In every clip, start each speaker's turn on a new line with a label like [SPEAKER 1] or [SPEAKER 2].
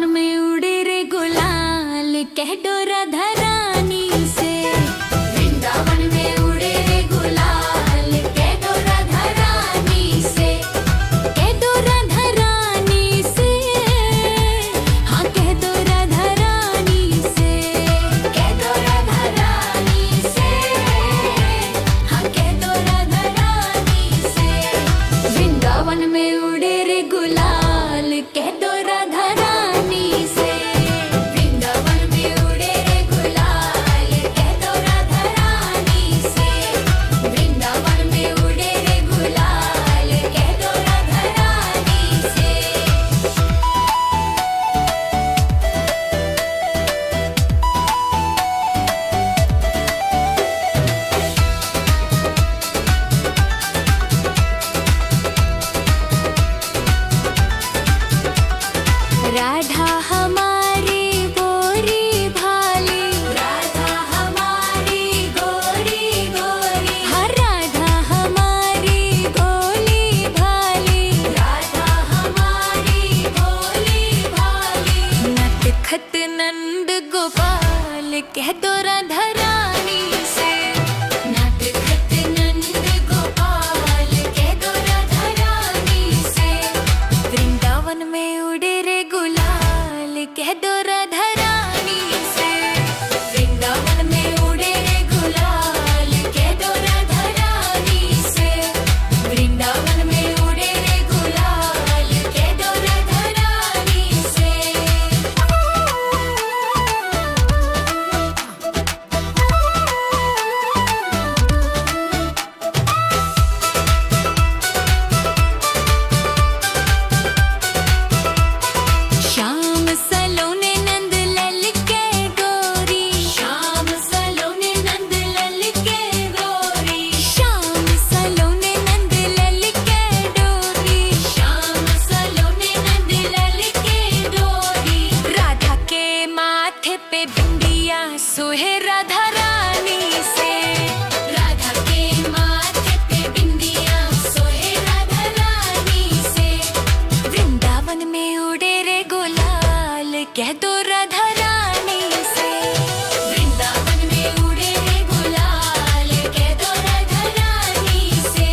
[SPEAKER 1] वृंदावन में उड़े रे गुलाल कह डोरा धरानी से। वृंदावन में उड़े रे गुलाल कह डोरा धरानी से। कह डोरा धरानी से, हाँ कह डोरा धरानी से। कह डोरा धरानी से, हाँ कह डोरा धरानी से। वृंदावन में उड़े रे गुलाल कह डोरा धरानी से। वृंदावन में उड़े रे गुलाल कह डोरा धरानी से। वृंदावन में उड़े रे गुलाल कह डोरा धरानी से। राधा हमारी गोरी भाली, राधा हमारी गोरी गोरी, हाँ राधा हमारी गोली भाली, राधा हमारी गोली भाली। नटखट नंद गोपाल कह डोरा धरानी से। नटखट नंद गोपाल कह डोरा धरानी से। वृंदावन में उड़े रे गुलाल कह डोरा धरानी से। वृंदावन में उड़े रे गुलाल कह डोरा धरानी से। वृंदावन में उड़े रे गुलाल कह डोरा धरानी से। श्याम सलोने नंद लल के गोरी, श्याम सलोने नंद लल के गोरी, श्याम सलोने नंद लल के डोरी, श्याम सलोने नंद लल के डोरी। राधा के माथे पे बिंदिया सोहे राधा रानी से। राधा के माथे पे बिंदिया सोहे राधा रानी से। वृंदावन में उड़े रे गुलाल कह डोरा धरानी से। वृंदावन में उड़े रे गुलाल कह डोरा धरानी से।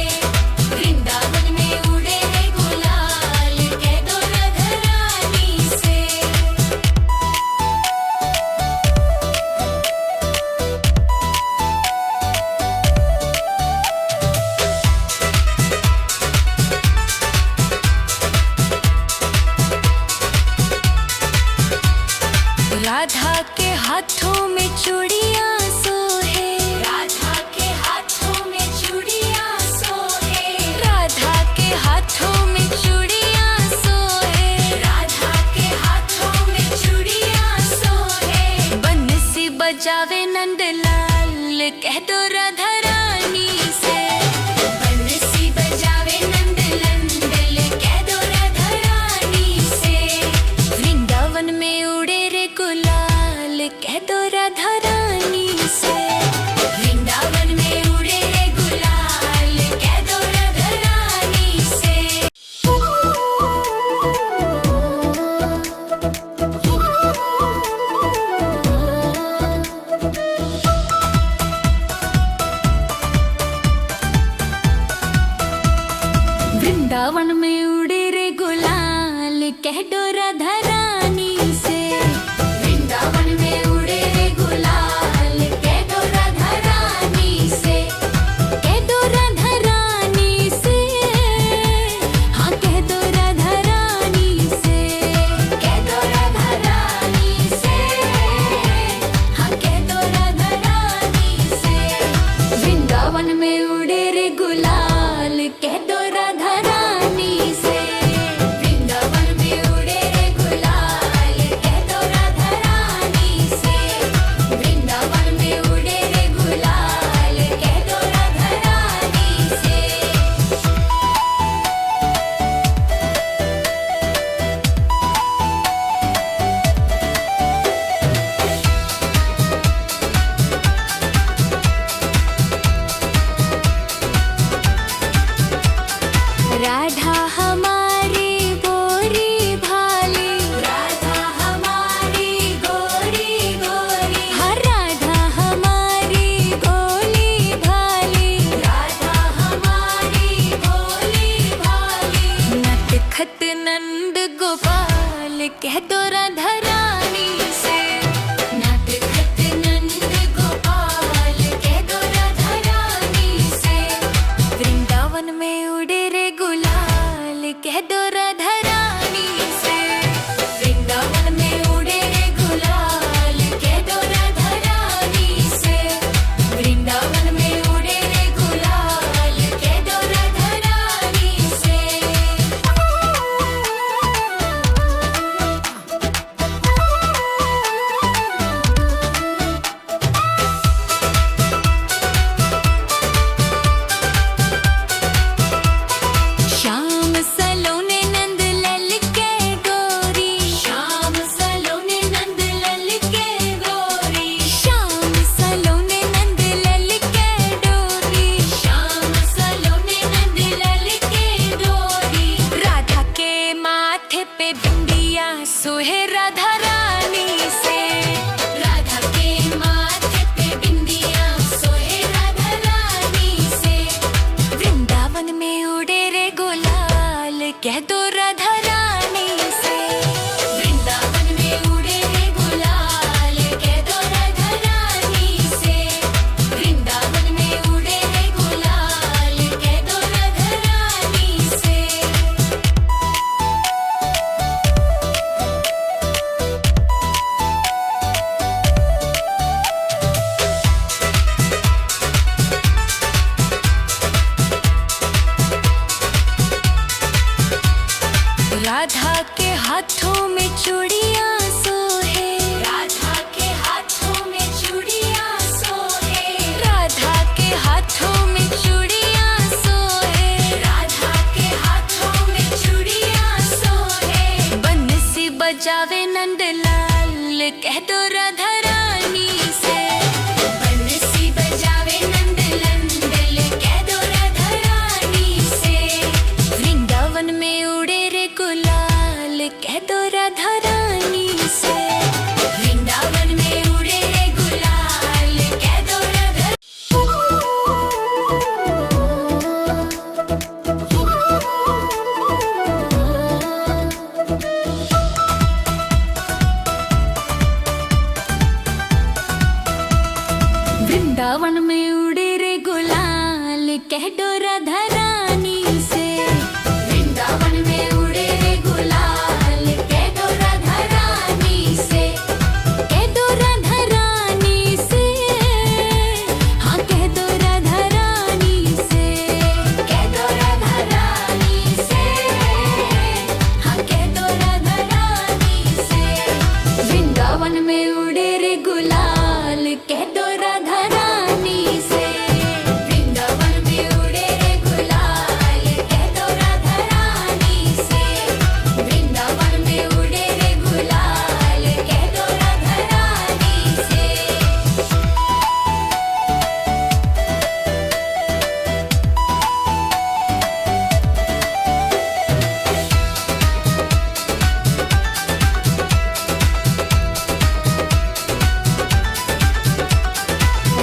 [SPEAKER 1] वृंदावन में उड़े रे गुलाल कह डोरा धरानी से। राधा के हाथों में चूड़ियां सोहे, राधा के हाथों में चूड़ियां सोहे, राधा के हाथों में चूड़ियां सोहे, राधा के हाथों में चूड़ियां सोहे। बंसी बजावे नंदलाल कह डोरा धरानी से। बंसी बजावे नंदलाल कह डोरा धरानी से। वृंदावन में उड़े रे गुलाल कह डोरा धरानी से। वृंदावन में उड़े रे गुलाल कह डोरा धरानी से। कह दो राधा रानी से। नटखट नंद गोपाल कह दो राधा रानी से। वृंदावन में उड़े रे गुलाल कह दो राधा रानी से। वृंदावन में उड़े रे गुलाल कह दो राधा रानी से। वृंदावन में उड़े रे गुलाल कह दो राधा रानी से। श्याम सलोने नंद लल के गोरी। श्याम सलोने नंद लल के गोरी। श्याम सलोने नंद लल के डोरी। श्याम सलोने नंद लल के डोरी। राधा के माथे पे बिंदिया सोहे राधा रानी से। राधा के माथे पे बिंदिया सोहे राधा रानी से। वृंदावन में उड़े रे गुलाल कह दो राधा रानी से। वृंदावन में उड़े रे गुलाल कह दो राधा रानी से। वृंदावन में उड़े रे गुलाल कह दो राधा रानी से। राधा के हाथों में चूड़ियां सोहे। राधा के हाथों में चूड़ियां सोहे। राधा के हाथों में चूड़ियां सोहे। राधा के हाथों में चूड़ियां सोहे। बंसी बजावे नंदलाल कह दो राधा रानी से। बंसी बजावे नंदलाल कह दो राधा रानी से। वृंदावन में उड़े रे गुलाल कह दो राधा रानी से। वृंदावन में उड़े रे गुलाल कह दो राधा। वृंदावन में उड़े रे गुलाल कह दो राधा रानी से। वृंदावन में उड़े रे गुलाल कह दो राधा रानी से। कह दो राधा रानी से। हाँ कह दो राधा रानी से। कह दो राधा रानी से। हाँ कह दो राधा रानी से। वृंदावन में उड़े रे गुलाल कह दो राधा रानी से। वृंदावन में उड़े रे गुलाल कह दो राधा रानी से। वृंदावन में उड़े रे गुलाल कह दो राधा रानी से।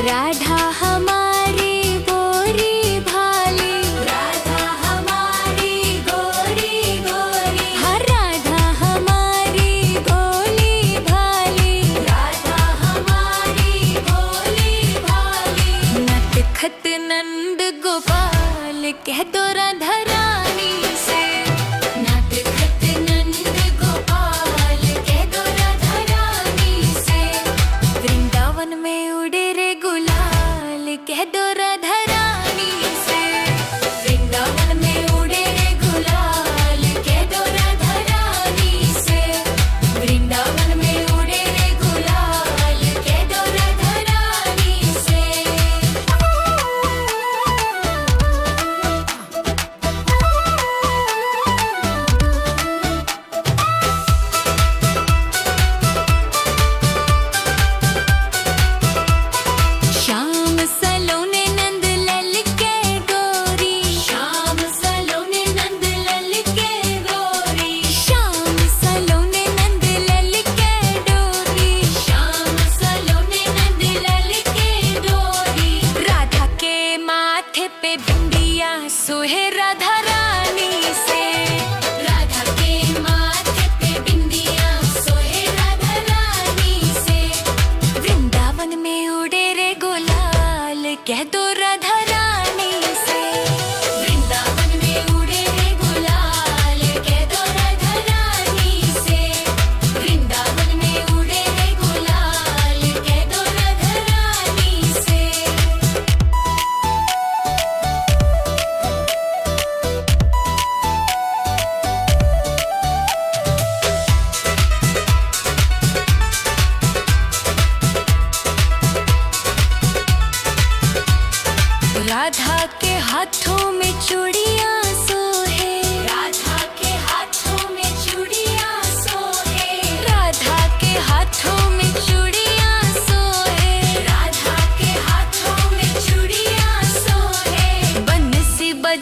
[SPEAKER 1] राधा हमारी गोरी भाली। राधा हमारी गोरी गोरी। हाँ राधा हमारी गोली भाली। राधा हमारी गोली भाली। नटखट नंद गोपाल कह दो राधा रानी से। नटखट नंद गोपाल कह दो राधा रानी से। वृंदावन में उड़े रे गुलाल कह दो राधा रानी से। वृंदावन में उड़े रे गुलाल कह दो राधा रानी से। वृंदावन में उड़े रे गुलाल कह दो राधा रानी से।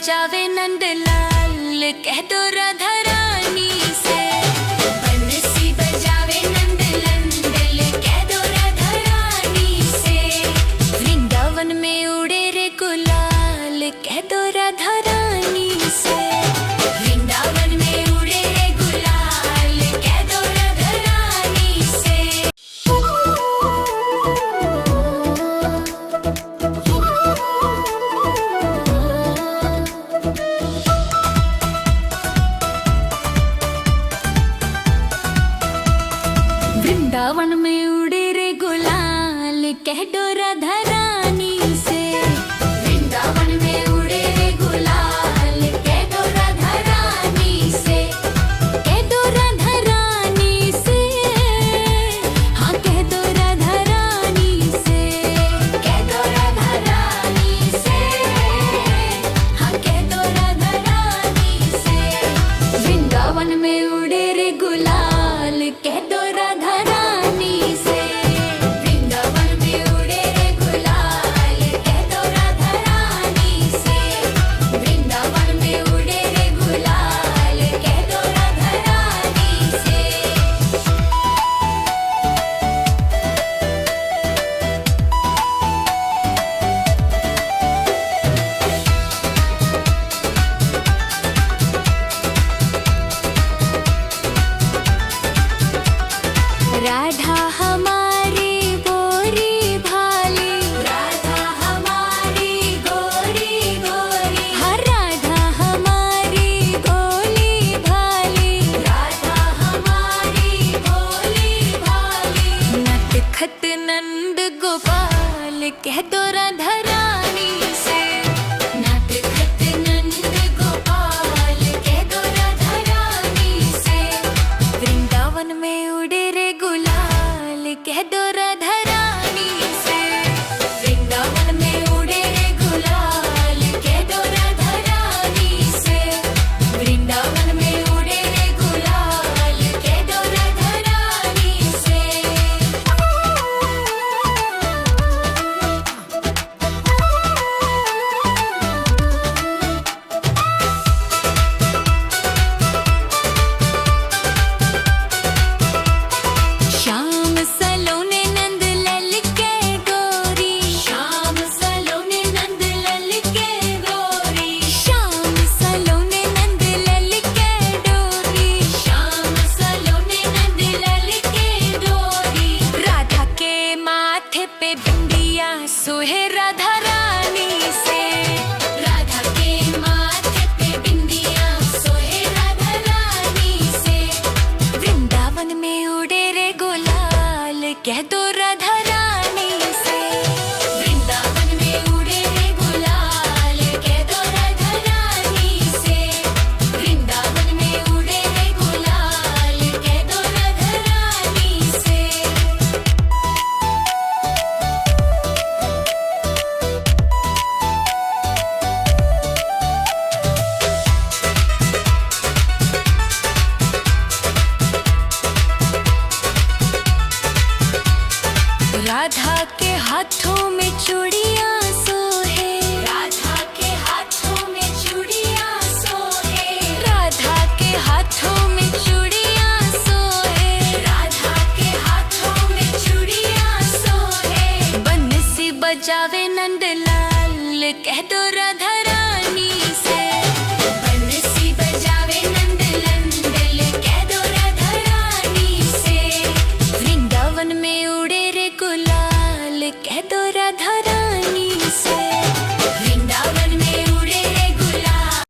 [SPEAKER 1] बजावे नंदलाल कह दो राधा रानी से। बंसी बजावे नंदलाल कह दो राधा रानी से। वृंदावन में उड़े रे गुलाल कह दो राधा रानी से। वृंदावन में उड़े रे गुलाल कह दो राधा रानी से। वृंदावन में उड़े रे गुलाल कह दो राधा रानी से। वृंदावन में उड़े रे गुलाल कह दो राधा रानी से। कह दो राधा रानी से। हाँ कह दो राधा रानी से। कह दो राधा रानी से। हाँ कह दो राधा रानी से। वृंदावन में उड़े रे गुलाल कह दो राधा रानी से। वृंदावन में उड़े रे गुलाल कह दो राधा रानी से। वृंदावन में उड़े रे गुलाल कह दो राधा रानी से। राधा हमारी गोरी भाली। राधा हमारी गोरी गोरी। हर राधा हमारी गोली भाली। राधा हमारी गोली भाली। नटखट नंद गोपाल कह दो राधा रानी से। नटखट नंद गोपाल कह दो राधा रानी से। वृंदावन में उड़े रे गुलाल कह दो राधा रानी से। वृंदावन में उड़े रे गुलाल कह दो राधा रानी से। वृंदावन में उड़े रे गुलाल कह दो राधा रानी से। श्याम सलोने नंद लल के गोरी। श्याम सलोने नंद लल के गोरी। श्याम सलोने नंद लल के डोरी। श्याम सलोने नंद लल के डोरी। राधा के माथे पे बिंदिया सोहे राधा रानी से। राधा के माथे पे बिंदिया सोहे राधा रानी से। वृंदावन में उड़े रे गुलाल कह दो राधा रानी से। वृंदावन में उड़े रे गुलाल कह दो राधा रानी से। वृंदावन में उड़े रे गुलाल कह दो राधा रानी से। राधा के हाथों में चूड़ियां सोहे। राधा के हाथों में चूड़ियां सोहे। राधा के हाथों में चूड़ियां सोहे। राधा के हाथों में चूड़ियां सोहे। बंसी बजावे नंदलाल कह दो राधा रानी से। बंसी बजावे नंदलाल कह दो राधा रानी से। वृंदावन में उड़े रे गुलाल कह दो राधा रानी से। वृंदावन में उड़े रे गुलाल।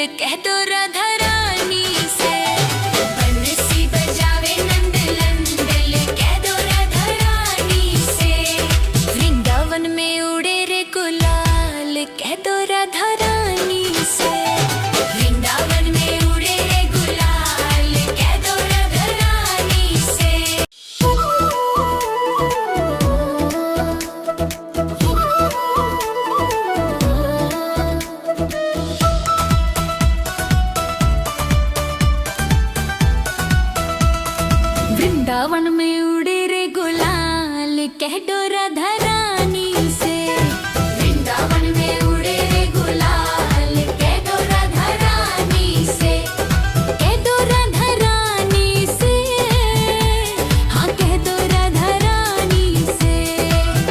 [SPEAKER 1] कह दो राधा रानी से। बंसी बजावे नंद लंदल कह दो राधा रानी से। वृंदावन में उड़े रे गुलाल कह दो राधा रानी से। वृंदावन में उड़े रे गुलाल कह दो राधा रानी से। वृंदावन में उड़े रे गुलाल कह दो राधा रानी से। वृंदावन में उड़े रे गुलाल कह दो राधा रानी से। कह दो राधा रानी से। हाँ कह दो राधा रानी से।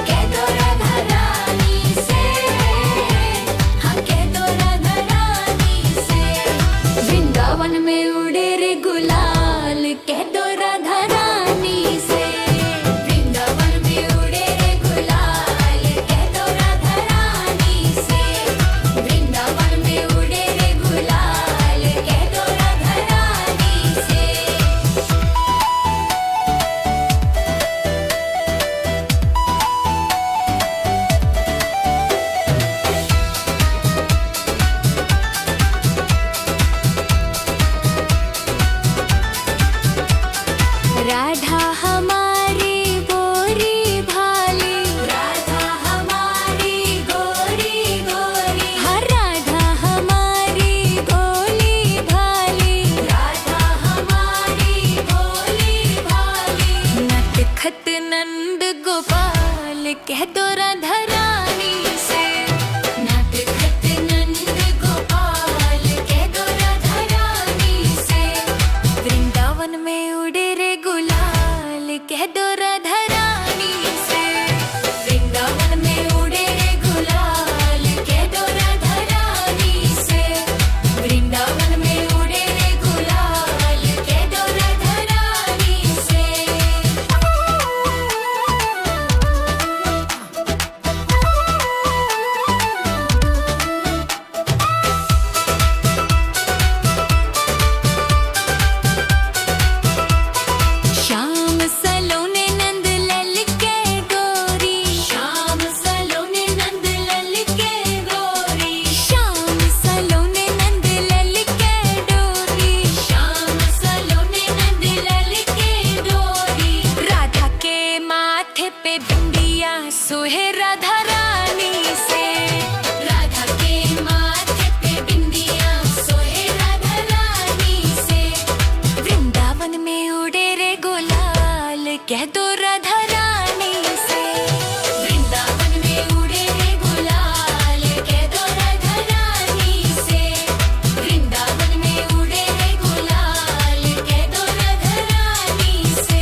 [SPEAKER 1] कह दो राधा रानी से। हाँ कह दो राधा रानी से। वृंदावन में उड़े रे गुलाल कह दो राधा रानी से। वृंदावन में उड़े रे गुलाल कह दो राधा रानी से। वृंदावन में उड़े रे गुलाल कह दो राधा रानी से। राधा हमारी गोरी भाली। राधा हमारी गोरी गोरी। हाँ राधा हमारी गोली भाली। राधा हमारी गोली भाली। नटखट नंद गोपाल कह दो राधा रानी से। नटखट नंद गोपाल कह दो राधा रानी से। वृंदावन में उड़े रे गुलाल कह दो राधा रानी से। वृंदावन में उड़े रे गुलाल कह दो राधा रानी से। वृंदावन में उड़े रे गुलाल कह दो राधा रानी से। श्याम सलोने नंद लल के गोरी। श्याम सलोने नंद लल के गोरी। श्याम सलोने नंद लल के डोरी। श्याम सलोने नंद लल के डोरी। राधा के माथे पे बिंदिया सोहे राधा रानी से। राधा के माथे पे बिंदिया सोहे राधा रानी से। वृंदावन में उड़े रे गुलाल कह दो राधा रानी से। वृंदावन में उड़े रे गुलाल कह दो राधा रानी से। वृंदावन में उड़े रे गुलाल कह दो राधा रानी से।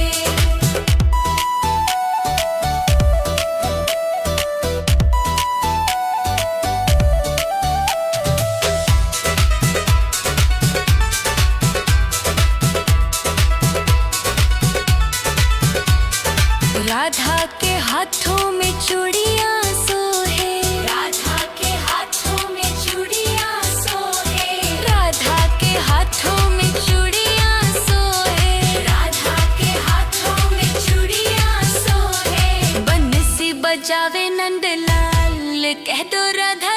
[SPEAKER 1] राधा के हाथों में चूड़ियां सोहे। राधा के हाथों में चूड़ियां सोहे। राधा के हाथों में चूड़ियां सोहे। राधा के हाथों में चूड़ियां सोहे। बंसी बजावे नंदलाल कह दो राधा